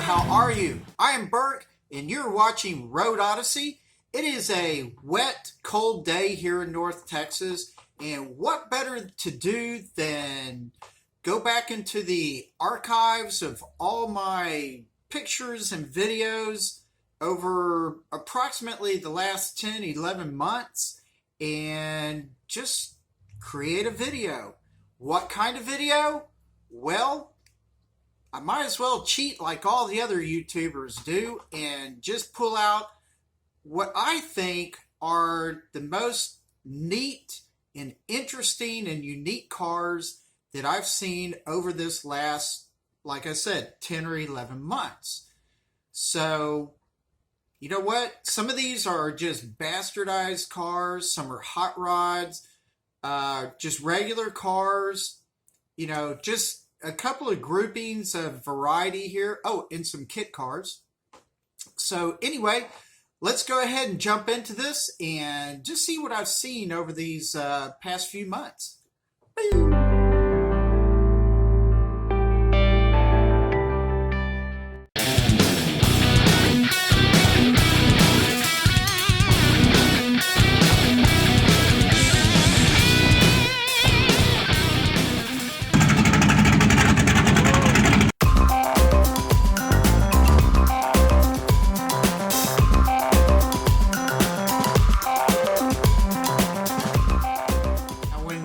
how are you? I am Burke, and you're watching Road Odyssey. It is a wet, cold day here in North Texas, and what better to do than go back into the archives of all my pictures and videos over approximately the last 10, 11 months and just create a video. What kind of video? Well, I might as well cheat like all the other YouTubers do and just pull out what I think are the most neat and interesting and unique cars that I've seen over this last, like I said, 10 or 11 months. So, you know what? Some of these are just bastardized cars. Some are hot rods, just regular cars, you know, just a couple of groupings of variety here. Oh, and some kit cars. So anyway, let's go ahead and jump into this and just see what I've seen over these past few months.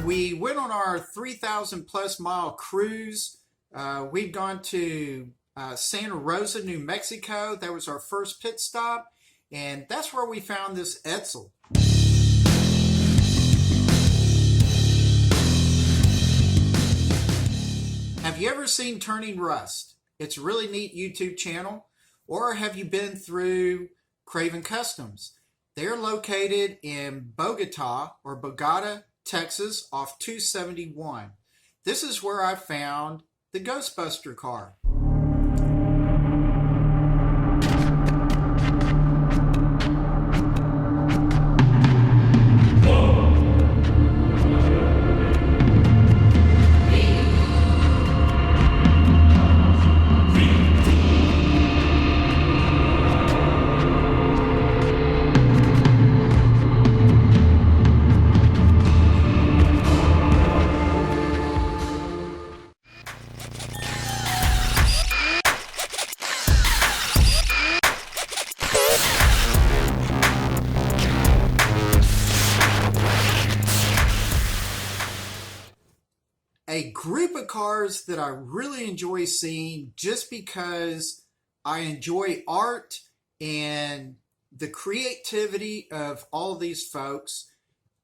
We went on our 3,000 plus mile cruise. We've gone to Santa Rosa, New Mexico. That was our first pit stop, and that's where we found this Edsel. Have you ever seen Turning Rust? It's a really neat YouTube channel. Or have you been through Craven Customs? They're located in Bogota, Texas, off 271. This is where I found the Ghostbuster car. A group of cars that I really enjoy seeing just because I enjoy art and the creativity of all these folks.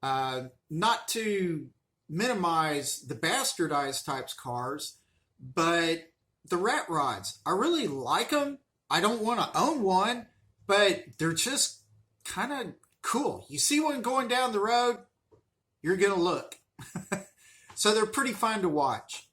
Not to minimize the bastardized types cars, but the rat rods. I really like them. I don't want to own one, but they're just kind of cool. You see one going down the road, you're going to look. So they're pretty fun to watch.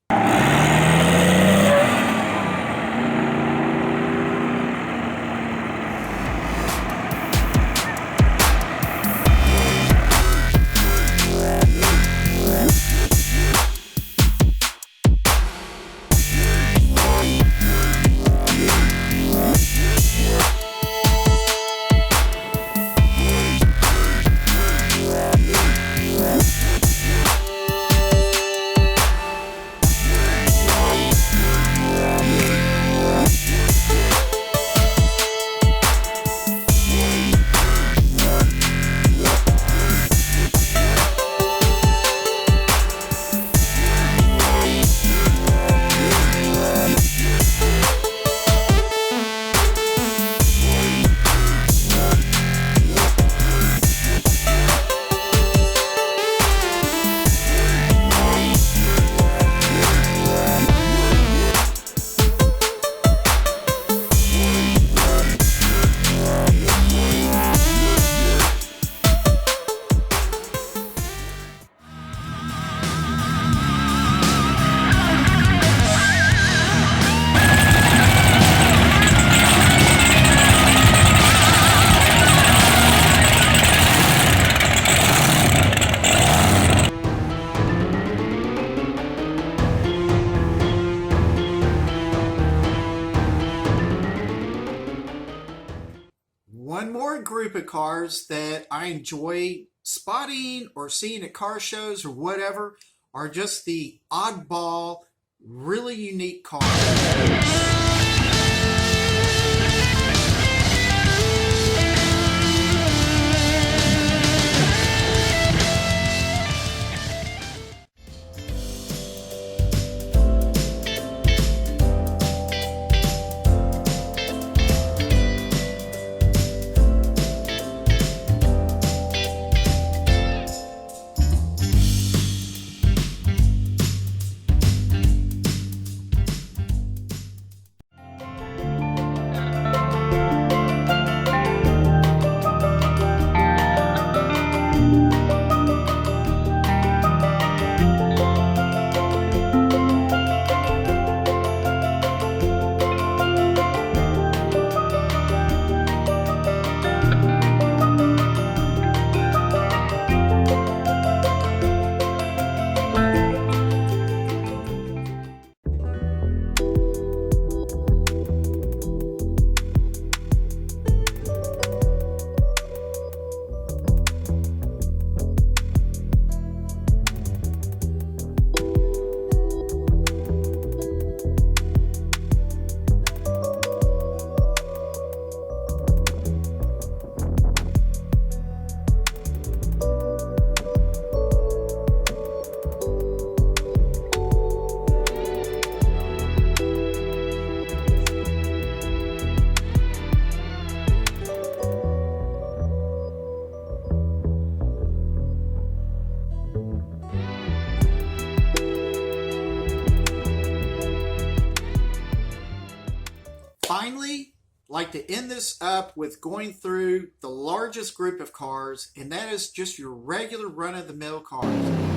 group of cars that I enjoy spotting or seeing at car shows or whatever are just the oddball, really unique cars. Finally, like to end this up with going through the largest group of cars, and that is just your regular run-of-the-mill cars.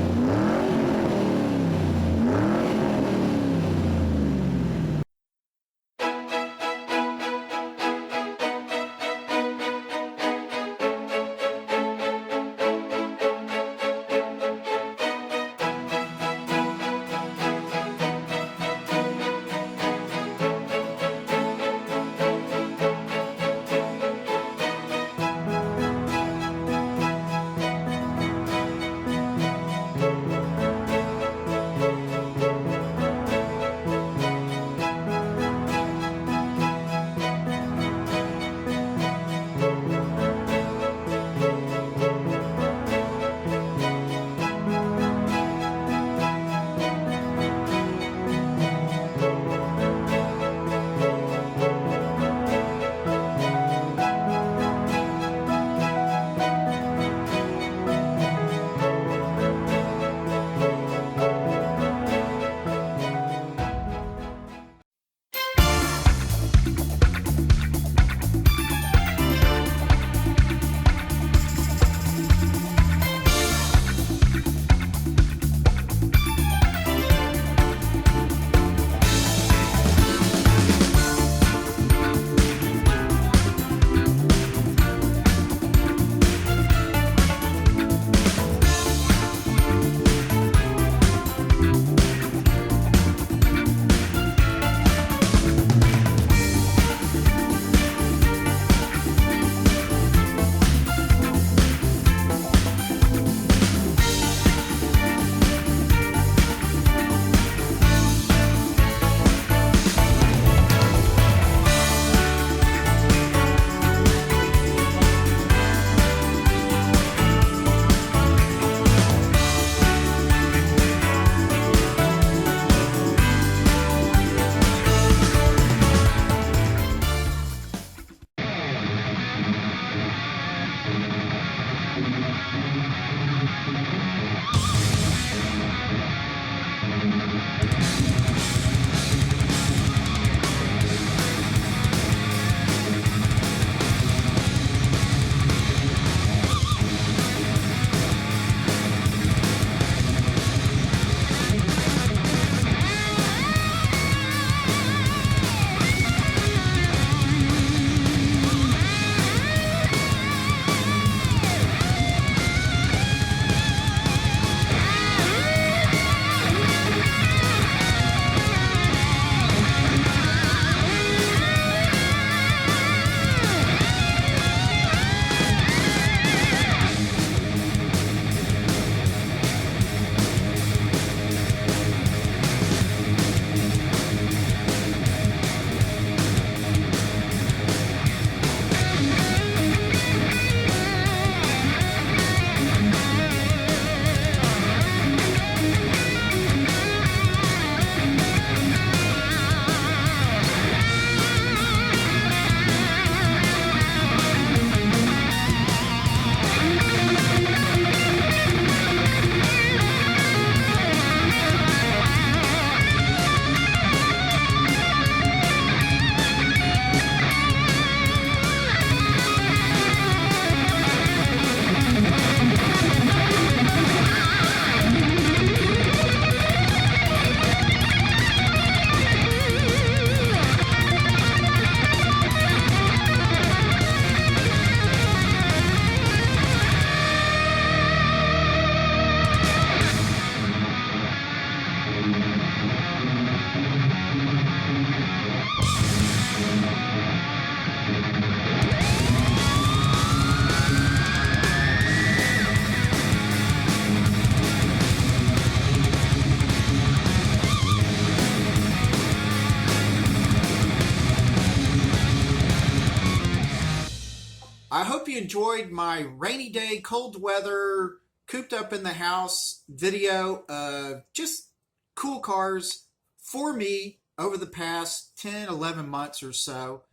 I hope you enjoyed my rainy day, cold weather, cooped up in the house video of just cool cars for me over the past 10, 11 months or so.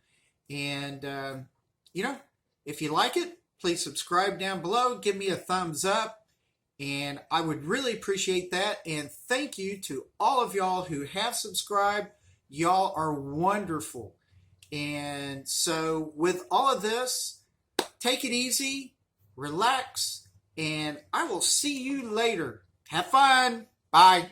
And, if you like it, please subscribe down below. Give me a thumbs up. And I would really appreciate that. And thank you to all of y'all who have subscribed. Y'all are wonderful. And so with all of this, take it easy, relax, and I will see you later. Have fun. Bye.